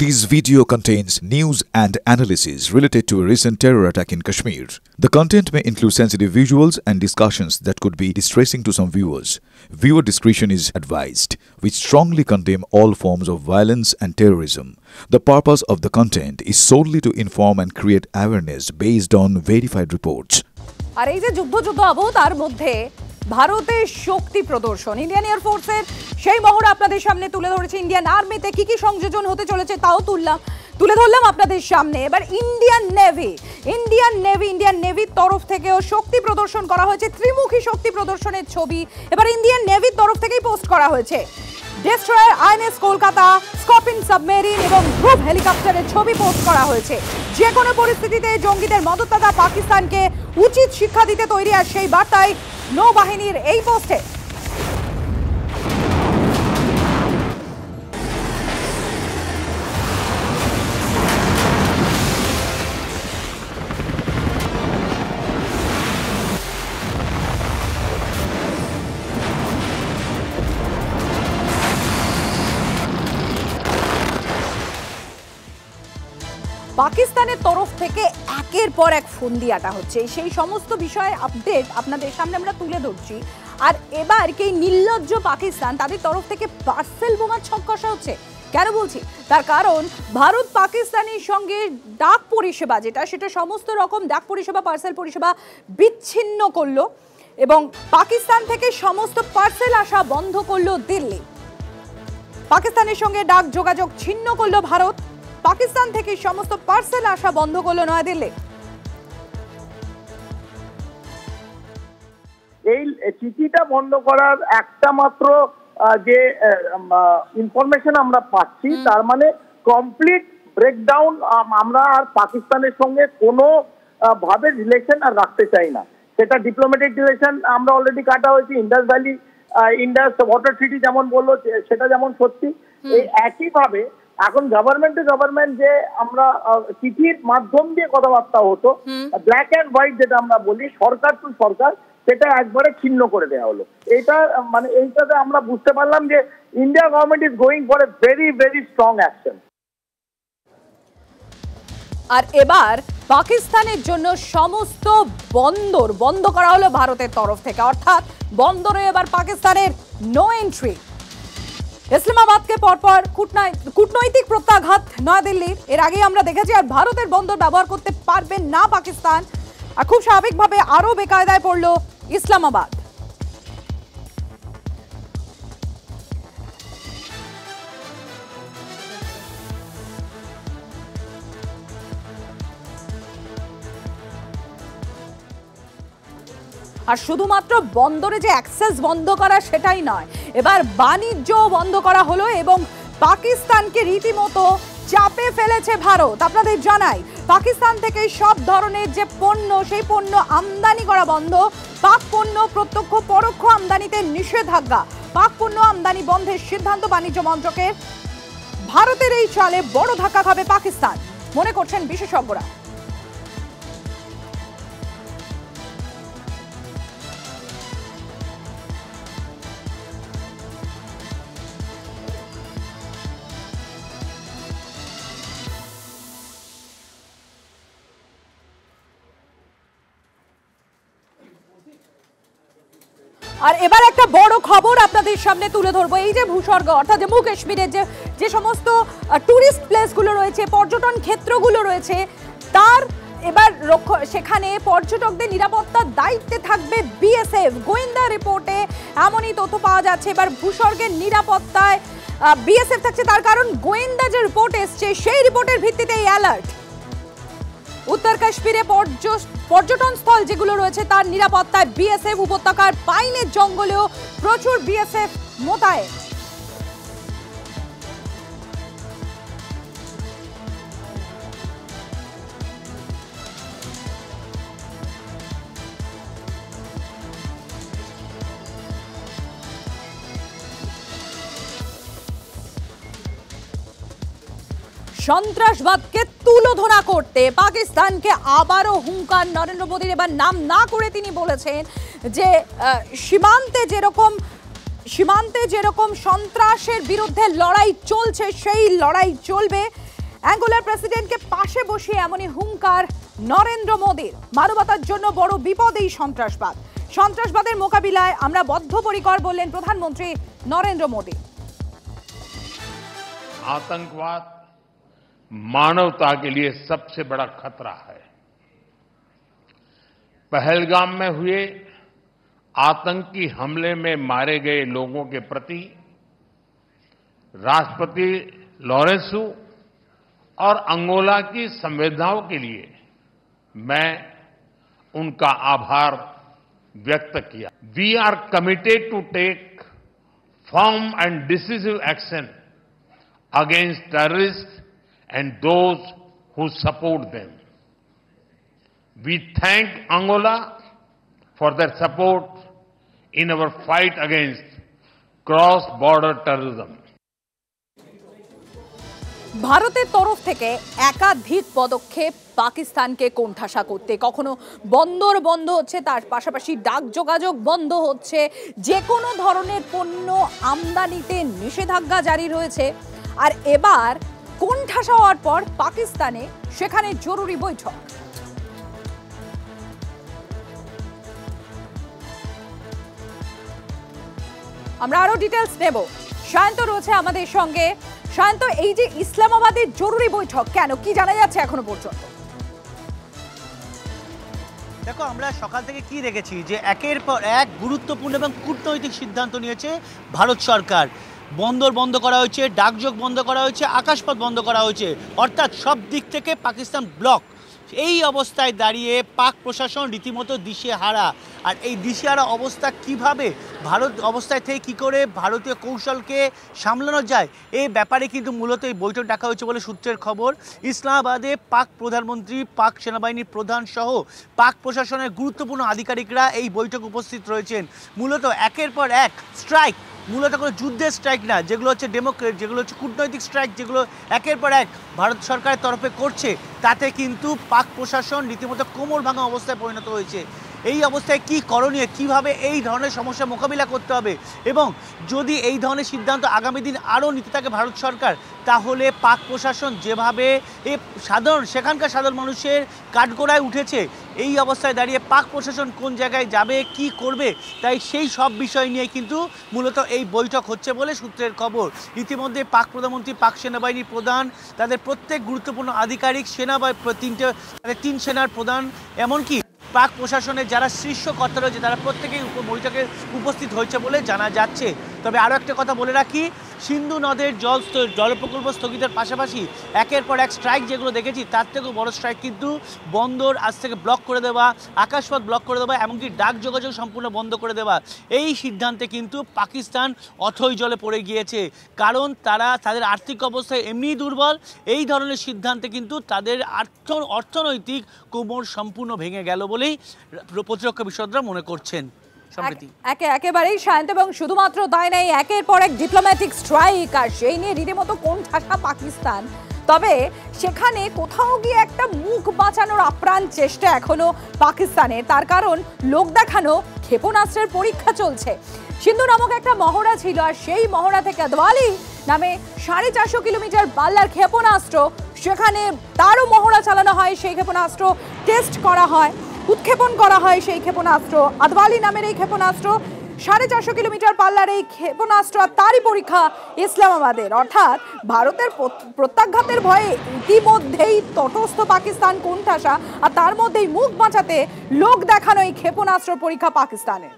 This video contains news and analysis related to a recent terror attack in Kashmir. The content may include sensitive visuals and discussions that could be distressing to some viewers. Viewer discretion is advised. We strongly condemn all forms of violence and terrorism. The purpose of the content is solely to inform and create awareness based on verified reports. আর এই যে যুদ্ধ আবহ তার মধ্যে ভারতের শক্তি প্রদর্শন Indian air ফোর্সের সেই মহড়া আপনাদের সামনে তুলে ধরেছে। ইন্ডিয়ান আর্মিতে কি সংযোজন হতে চলেছে তাও তুলে ধরলাম আপনাদের সামনে। এবার ইন্ডিয়ান নেভির তরফ থেকেও শক্তি প্রদর্শন করা হয়েছে, ত্রিমুখী শক্তি প্রদর্শনের ছবি এবার ইন্ডিয়ান নেভির তরফ থেকেই পোস্ট করা হয়েছে। ডেস্ট্রয়ার আইএনএস কলকাতা, স্কর্পিন সাবমেরিন এবং গ্রুপ হেলিকপ্টারের ছবি পোস্ট করা হয়েছে। যে কোনো পরিস্থিতিতে জঙ্গিদের মদতদাতা পাকিস্তানকে উচিত শিক্ষা দিতে তৈরি, আর সেই বার্তায় নৌবাহিনীর এই পোস্টে। পাকিস্তানের তরফ থেকে একের পর এক ফন্দিয়াটা হচ্ছে, সেই সমস্ত বিষয়ে আপডেট আপনাদের সামনে আমরা তুলে ধরছি। আর এবার কি নির্লজ্জ পাকিস্তান, তাদের তরফ থেকে পার্সেল বোমার ছক কষা হচ্ছে। কেন বলছি? তার কারণ ভারত পাকিস্তানের সঙ্গে ডাক পরিষেবা সেটা সমস্ত রকম ডাক পরিষেবা, পার্সেল পরিষেবা বিচ্ছিন্ন করলো এবং পাকিস্তান থেকে সমস্ত পার্সেল আসা বন্ধ করলো দিল্লি। পাকিস্তানের সঙ্গে ডাক যোগাযোগ ছিন্ন করলো ভারত, পাকিস্তান থেকে সমস্ত পার্সেল আসা বন্ধ করলো নয়াদিল্লি। এই চিঠিটা বন্ধ করার একটা মাত্র যে ইনফরমেশন আমরা পাচ্ছি, তার মানে কমপ্লিট ব্রেকডাউন। আমরা আর পাকিস্তানের সঙ্গে কোনো ভাবে রিলেশন আর রাখতে চাই না। সেটা ডিপ্লোম্যাটিক রিলেশন আমরা অলরেডি কাটা হয়েছে। ইন্ডাস ভ্যালি ইন্ডাস ওয়াটার ট্রিটি যেমন বললো সেটা যেমন সত্যি, এই একইভাবে এখন গভর্নমেন্ট যে আমরা চিঠির মাধ্যম দিয়ে কথাবার্তা হতো, ব্ল্যাক অ্যান্ড হোয়াইট যেটা আমরা বলি, সরকার টু সরকার, সেটা একবারে ছিন্ন করে দেওয়া হলো। এটা মানে এইটাতে আমরা বুঝতে পারলাম যে India government is going for a very very strong action. আর এবার পাকিস্তানের জন্য সমস্ত বন্দর বন্ধ করা হলো ভারতের তরফ থেকে, অর্থাৎ বন্দরে এবার পাকিস্তানের নো এন্ট্রি। ইসলামাবাদকে পরপর কূটনৈতিক প্রত্যাঘাত নয়াদিল্লির, এর আগে আমরা দেখেছি। আর ভারতের বন্দর ব্যবহার করতে পারবে না পাকিস্তান, আর খুব স্বাভাবিকভাবে আরো বেকায়দায় পড়ল ইসলামাবাদ। আর শুধুমাত্র বন্দরে যে অ্যাক্সেস বন্ধ করা সেটাই নয়, এবার বাণিজ্য বন্ধ করা হলো এবং পাকিস্তানকে রীতিমতো চাপে ফেলেছে ভারত। আপনাদের জানাই, পাকিস্তান থেকে সব ধরনের যে পণ্য, সেই পণ্য আমদানি করা বন্ধ। পাক পণ্য প্রত্যক্ষ পরোক্ষ আমদানিতে নিষেধাজ্ঞা, পাক পণ্য আমদানি বন্ধের সিদ্ধান্ত বাণিজ্য মন্ত্রকের। ভারতের এই চালে বড় ধাক্কা খাবে পাকিস্তান, মনে করছেন বিশেষজ্ঞরা। আর এবার একটা বড় খবর আপনাদের সামনে তুলে ধরবো। এই যে ভূস্বর্গ, অর্থাৎ জম্মু কাশ্মীরের যে সমস্ত টুরিস্ট প্লেসগুলো রয়েছে, পর্যটন ক্ষেত্রগুলো রয়েছে, তার এবার সেখানে পর্যটকদের নিরাপত্তার দায়িত্বে থাকবে বিএসএফ। গোয়েন্দা রিপোর্টে এমনই তথ্য পাওয়া যাচ্ছে। এবার ভূস্বর্গের নিরাপত্তায় বিএসএফ থাকছে, তার কারণ গোয়েন্দা যে রিপোর্ট এসছে সেই রিপোর্টের ভিত্তিতে এই অ্যালার্ট। উত্তর কাশ্মীরে পর্যটন স্থল যেগুলো রয়েছে তার নিরাপত্তায় বিএসএফ, উপত্যকার পাইনের জঙ্গলেও প্রচুর বিএসএফ মোতায়েন। সন্ত্রাসবাদকে তুলোধনা করতে পাকিস্তানকে আবারও হুঙ্কার নরেন্দ্র মোদীর। এবার নাম না করে তিনি বলেছেন যে সীমান্তে যেরকম সীমান্তে যেরকম সন্ত্রাসের বিরুদ্ধে লড়াই চলছে সেই লড়াই চলবে অ্যাঙ্গোলার প্রেসিডেন্টকে পাশে বসিয়ে এমনই হুঙ্কার নরেন্দ্র মোদীর। মানবতার জন্য বড় বিপদ এই সন্ত্রাসবাদ। সন্ত্রাসবাদের মোকাবিলায় আমরা বদ্ধপরিকর বললেন প্রধানমন্ত্রী নরেন্দ্র মোদী। आतंकवाद मानवता के लिए सबसे बड़ा खतरा है। पहलगाम में हुए आतंकी हमले में मारे गए लोगों के प्रति राष्ट्रपति लॉरेंसो और अंगोला की संवेदनाओं के लिए मैं उनका आभार व्यक्त किया। We are committed to take firm and decisive action against terrorists and those who support them. We thank Angola for their support in our fight against cross-border terrorism. ভারতের তরফ থেকে একাধিক পদক্ষেপ পাকিস্তানকে কোণঠাসা করতে, কখনো বন্দর বন্ধ হচ্ছে, তার পাশাপাশি ডাক যোগাযোগ বন্ধ হচ্ছে, যে কোনো ধরনের পণ্য আমদানিতে নিষেধাজ্ঞা জারি রয়েছে। আর এবার কোণঠাসা হওয়ার পর পাকিস্তানে সেখানে জরুরি বৈঠক। আমরা আরো ডিটেইলস নেব। শান্ত রয়েছে আমাদের সঙ্গে। শান্ত, এই যে ইসলামাবাদের জরুরি বৈঠক কেন, কি জানা যাচ্ছে এখনো পর্যন্ত? দেখো, আমরা সকাল থেকে কি দেখেছি যে একের পর এক গুরুত্বপূর্ণ এবং কূটনৈতিক সিদ্ধান্ত নিয়েছে ভারত সরকার। বন্দর বন্ধ করা হয়েছে, ডাকযোগ বন্ধ করা হয়েছে, আকাশপথ বন্ধ করা হয়েছে, অর্থাৎ সব দিক থেকে পাকিস্তান ব্লক। এই অবস্থায় দাঁড়িয়ে পাক প্রশাসন রীতিমতো দিশেহারা। আর এই দিশেহারা অবস্থা কিভাবে ভারত অবস্থায় থেকে কী করে ভারতীয় কৌশলকে সামলানো যায়, এই ব্যাপারে কিন্তু মূলত এই বৈঠক ডাকা হয়েছে বলে সূত্রের খবর। ইসলামাবাদে পাক প্রধানমন্ত্রী, পাক সেনাবাহিনীর প্রধান সহ পাক প্রশাসনের গুরুত্বপূর্ণ আধিকারিকরা এই বৈঠক উপস্থিত রয়েছেন। মূলত একের পর এক স্ট্রাইক, মূলত কোনো যুদ্ধের স্ট্রাইক না, যেগুলো হচ্ছে যেগুলো হচ্ছে কূটনৈতিক স্ট্রাইক, যেগুলো একের পর এক ভারত সরকারের তরফে করছে, তাতে কিন্তু পাক প্রশাসন রীতিমতো কোমর ভাঙা অবস্থায় পরিণত হয়েছে। এই অবস্থায় কি করণীয়, কিভাবে এই ধরনের সমস্যা মোকাবিলা করতে হবে, এবং যদি এই ধরনের সিদ্ধান্ত আগামী দিন আরও নিতে থাকে ভারত সরকার, তাহলে পাক প্রশাসন যেভাবে সেখানকার সাধারণ মানুষের কাঠগড়ায় উঠেছে, এই অবস্থায় দাঁড়িয়ে পাক প্রশাসন কোন জায়গায় যাবে, কি করবে, তাই সেই সব বিষয় নিয়ে কিন্তু মূলত এই বৈঠক হচ্ছে বলে সূত্রের খবর। ইতিমধ্যে পাক প্রধানমন্ত্রী, পাক সেনাবাহিনীর প্রধান, তাদের প্রত্যেক গুরুত্বপূর্ণ আধিকারিক, তিন সেনার প্রধান, এমনকি পাক প্রশাসনের যারা শীর্ষ কর্তা রয়েছে, তারা প্রত্যেকেই বৈঠকে উপস্থিত হয়েছে বলে জানা যাচ্ছে। তবে আরও একটা কথা বলে রাখি, সিন্ধু নদের জল প্রকল্প স্থগিতের পাশাপাশি একের পর এক স্ট্রাইক যেগুলো দেখেছি, তার থেকেও বড় স্ট্রাইক কিন্তু বন্দর আজ থেকে ব্লক করে দেওয়া, আকাশপথ ব্লক করে দেওয়া, এমনকি ডাক যোগাযোগ সম্পূর্ণ বন্ধ করে দেওয়া। এই সিদ্ধান্তে কিন্তু পাকিস্তান অথই জলে পড়ে গিয়েছে, কারণ তাদের আর্থিক অবস্থায় এমনিই দুর্বল। এই ধরনের সিদ্ধান্তে কিন্তু তাদের অর্থনৈতিক কোমর সম্পূর্ণ ভেঙে গেল বলেই প্রতিরক্ষা বিশারদরা মনে করছেন। একেবারেই শান্ত, এবং শুধুমাত্র তাই নাই, একের পর এক ডিপ্লোম্যাটিক স্ট্রাইক, আর সেই নিয়ে রীতিমতো কোণঠাসা পাকিস্তান। তবে সেখানে কোথাও গিয়ে একটা মুখ বাঁচানোর আপ্রাণ চেষ্টা এখনো পাকিস্তানের। তার কারণ লোক দেখানো ক্ষেপণাস্ত্রের পরীক্ষা চলছে। সিন্ধু নামক একটা মহড়া ছিল, আর সেই মহড়া থেকে আদওয়ালি নামে 450 কিলোমিটার পাল্লার ক্ষেপণাস্ত্র, সেখানে তারও মহড়া চালানো হয়, সেই ক্ষেপণাস্ত্র টেস্ট করা হয়, উৎক্ষেপণ করা হয় সেই ক্ষেপণাস্ত্র। আদওয়ালি নামের এই ক্ষেপণাস্ত্র 450 কিলোমিটার পাল্লার এই ক্ষেপণাস্ত্র, আর তারই পরীক্ষা ইসলামাবাদের। অর্থাৎ ভারতের প্রত্যাঘাতের ভয়ে ইতিমধ্যেই তটস্থ পাকিস্তান কোণঠাসা, আর তার মধ্যেই মুখ বাঁচাতে লোক দেখানো এই ক্ষেপণাস্ত্র পরীক্ষা পাকিস্তানের।